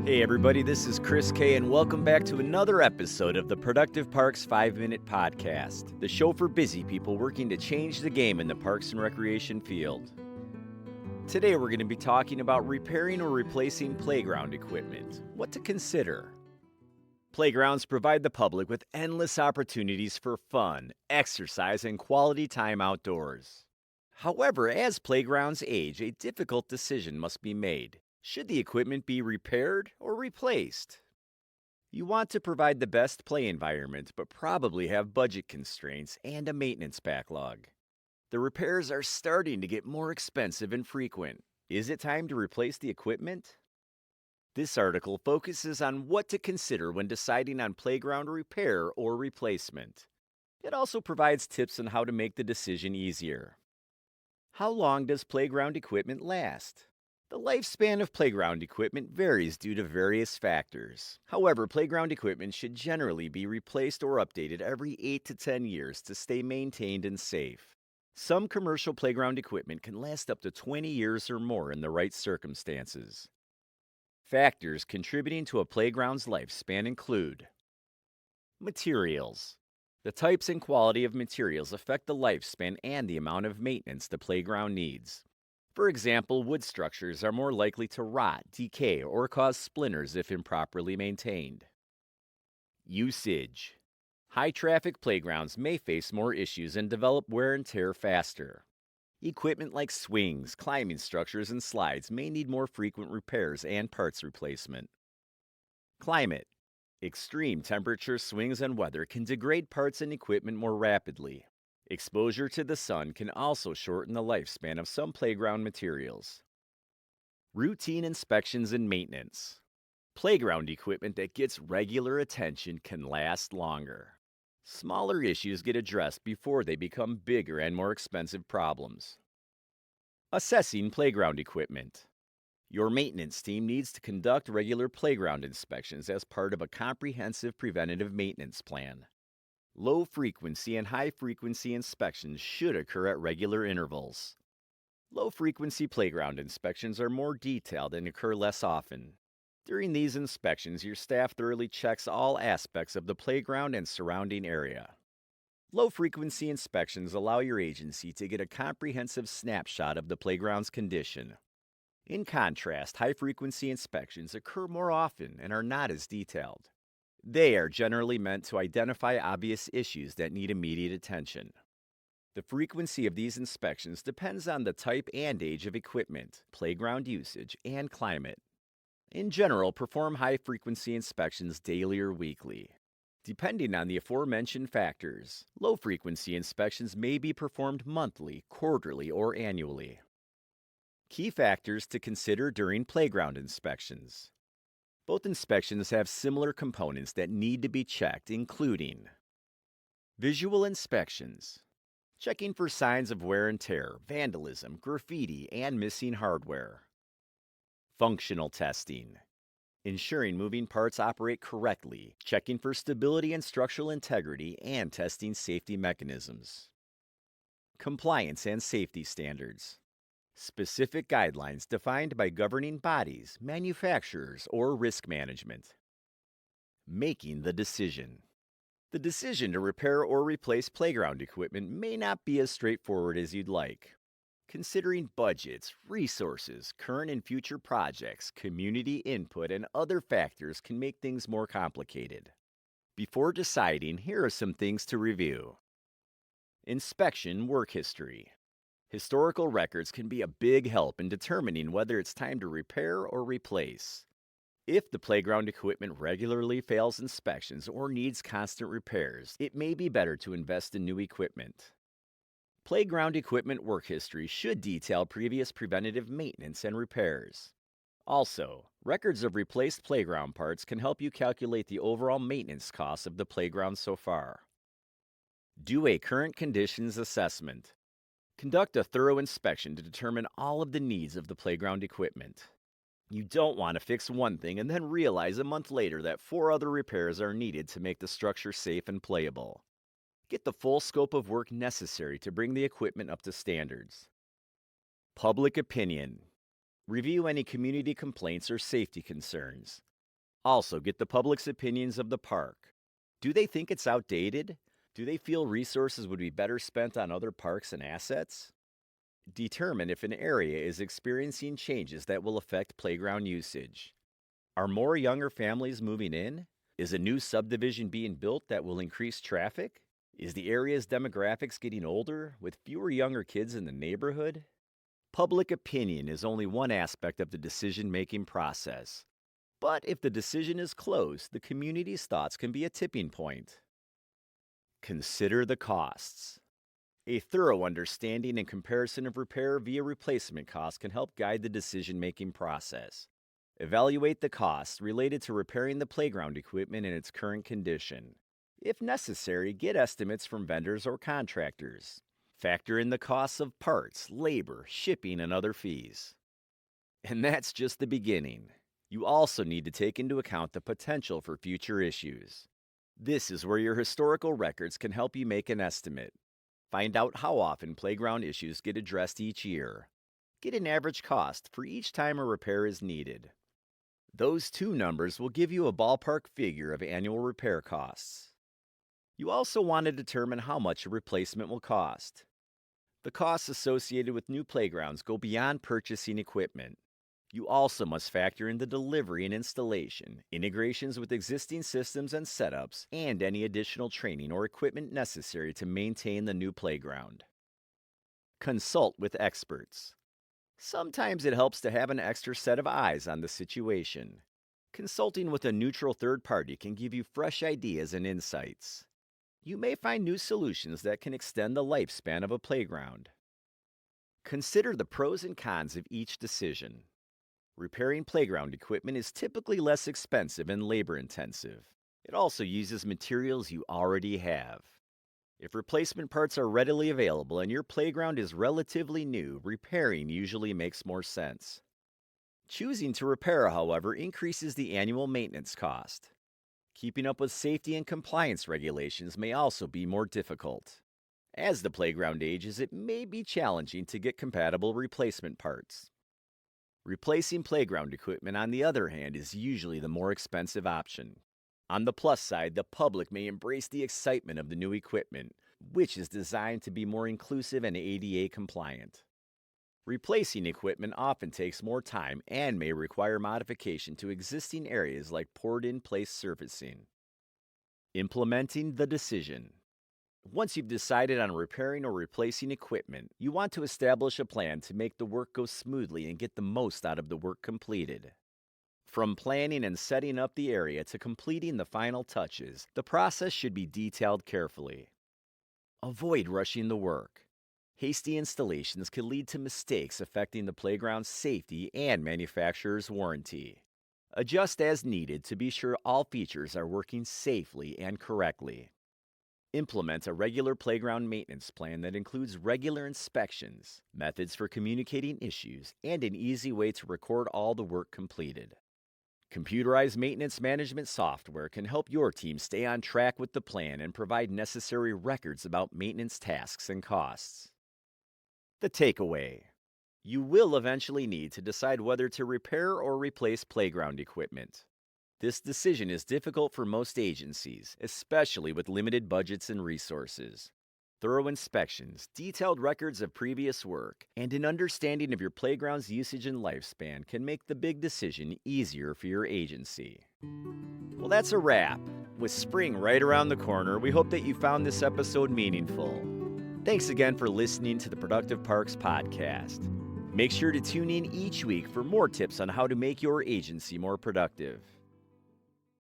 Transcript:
Hey everybody, this is Chris K, and welcome back to another episode of the Productive Parks 5-Minute Podcast, the show for busy people working to change the game in the parks and recreation field. Today we're going to be talking about repairing or replacing playground equipment, what to consider. Playgrounds provide the public with endless opportunities for fun, exercise, and quality time outdoors. However, as playgrounds age, a difficult decision must be made. Should the equipment be repaired or replaced? You want to provide the best play environment, but probably have budget constraints and a maintenance backlog. The repairs are starting to get more expensive and frequent. Is it time to replace the equipment? This article focuses on what to consider when deciding on playground repair or replacement. It also provides tips on how to make the decision easier. How long does playground equipment last? The lifespan of playground equipment varies due to various factors. However, playground equipment should generally be replaced or updated every 8 to 10 years to stay maintained and safe. Some commercial playground equipment can last up to 20 years or more in the right circumstances. Factors contributing to a playground's lifespan include materials. The types and quality of materials affect the lifespan and the amount of maintenance the playground needs. For example, wood structures are more likely to rot, decay, or cause splinters if improperly maintained. Usage. High traffic playgrounds may face more issues and develop wear and tear faster. Equipment like swings, climbing structures, and slides may need more frequent repairs and parts replacement. Climate. Extreme temperature swings and weather can degrade parts and equipment more rapidly. Exposure to the sun can also shorten the lifespan of some playground materials. Routine inspections and maintenance. Playground equipment that gets regular attention can last longer. Smaller issues get addressed before they become bigger and more expensive problems. Assessing playground equipment. Your maintenance team needs to conduct regular playground inspections as part of a comprehensive preventative maintenance plan. Low frequency and high frequency inspections should occur at regular intervals. Low frequency playground inspections are more detailed and occur less often. During these inspections, your staff thoroughly checks all aspects of the playground and surrounding area. Low frequency inspections allow your agency to get a comprehensive snapshot of the playground's condition. In contrast, high frequency inspections occur more often and are not as detailed. They are generally meant to identify obvious issues that need immediate attention. The frequency of these inspections depends on the type and age of equipment, playground usage, and climate. In general, perform high-frequency inspections daily or weekly. Depending on the aforementioned factors, low-frequency inspections may be performed monthly, quarterly, or annually. Key factors to consider during playground inspections. Both inspections have similar components that need to be checked, including visual inspections, checking for signs of wear and tear, vandalism, graffiti, and missing hardware. Functional testing, ensuring moving parts operate correctly, checking for stability and structural integrity, and testing safety mechanisms. Compliance and safety standards. Specific guidelines defined by governing bodies, manufacturers, or risk management. Making the decision. The decision to repair or replace playground equipment may not be as straightforward as you'd like. Considering budgets, resources, current and future projects, community input, and other factors can make things more complicated. Before deciding, here are some things to review. Inspection work history. Historical records can be a big help in determining whether it's time to repair or replace. If the playground equipment regularly fails inspections or needs constant repairs, it may be better to invest in new equipment. Playground equipment work history should detail previous preventative maintenance and repairs. Also, records of replaced playground parts can help you calculate the overall maintenance costs of the playground so far. Do a current conditions assessment. Conduct a thorough inspection to determine all of the needs of the playground equipment. You don't want to fix one thing and then realize a month later that 4 other repairs are needed to make the structure safe and playable. Get the full scope of work necessary to bring the equipment up to standards. Public opinion. Review any community complaints or safety concerns. Also, get the public's opinions of the park. Do they think it's outdated? Do they feel resources would be better spent on other parks and assets? Determine if an area is experiencing changes that will affect playground usage. Are more younger families moving in? Is a new subdivision being built that will increase traffic? Is the area's demographics getting older with fewer younger kids in the neighborhood? Public opinion is only one aspect of the decision making process. But if the decision is close, the community's thoughts can be a tipping point. Consider the costs. A thorough understanding and comparison of repair via replacement costs can help guide the decision making process. Evaluate the costs related to repairing the playground equipment in its current condition. If necessary, get estimates from vendors or contractors. Factor in the costs of parts, labor, shipping, and other fees. And that's just the beginning. You also need to take into account the potential for future issues. This is where your historical records can help you make an estimate. Find out how often playground issues get addressed each year. Get an average cost for each time a repair is needed. Those two numbers will give you a ballpark figure of annual repair costs. You also want to determine how much a replacement will cost. The costs associated with new playgrounds go beyond purchasing equipment. You also must factor in the delivery and installation, integrations with existing systems and setups, and any additional training or equipment necessary to maintain the new playground. Consult with experts. Sometimes it helps to have an extra set of eyes on the situation. Consulting with a neutral third party can give you fresh ideas and insights. You may find new solutions that can extend the lifespan of a playground. Consider the pros and cons of each decision. Repairing playground equipment is typically less expensive and labor-intensive. It also uses materials you already have. If replacement parts are readily available and your playground is relatively new, repairing usually makes more sense. Choosing to repair, however, increases the annual maintenance cost. Keeping up with safety and compliance regulations may also be more difficult. As the playground ages, it may be challenging to get compatible replacement parts. Replacing playground equipment, on the other hand, is usually the more expensive option. On the plus side, the public may embrace the excitement of the new equipment, which is designed to be more inclusive and ADA compliant. Replacing equipment often takes more time and may require modification to existing areas like poured-in-place surfacing. Implementing the decision. Once you've decided on repairing or replacing equipment, you want to establish a plan to make the work go smoothly and get the most out of the work completed. From planning and setting up the area to completing the final touches, the process should be detailed carefully. Avoid rushing the work. Hasty installations can lead to mistakes affecting the playground's safety and manufacturer's warranty. Adjust as needed to be sure all features are working safely and correctly. Implement a regular playground maintenance plan that includes regular inspections, methods for communicating issues, and an easy way to record all the work completed. Computerized maintenance management software can help your team stay on track with the plan and provide necessary records about maintenance tasks and costs. The takeaway: you will eventually need to decide whether to repair or replace playground equipment. This decision is difficult for most agencies, especially with limited budgets and resources. Thorough inspections, detailed records of previous work, and an understanding of your playground's usage and lifespan can make the big decision easier for your agency. Well, that's a wrap. With spring right around the corner, we hope that you found this episode meaningful. Thanks again for listening to the Productive Parks Podcast. Make sure to tune in each week for more tips on how to make your agency more productive.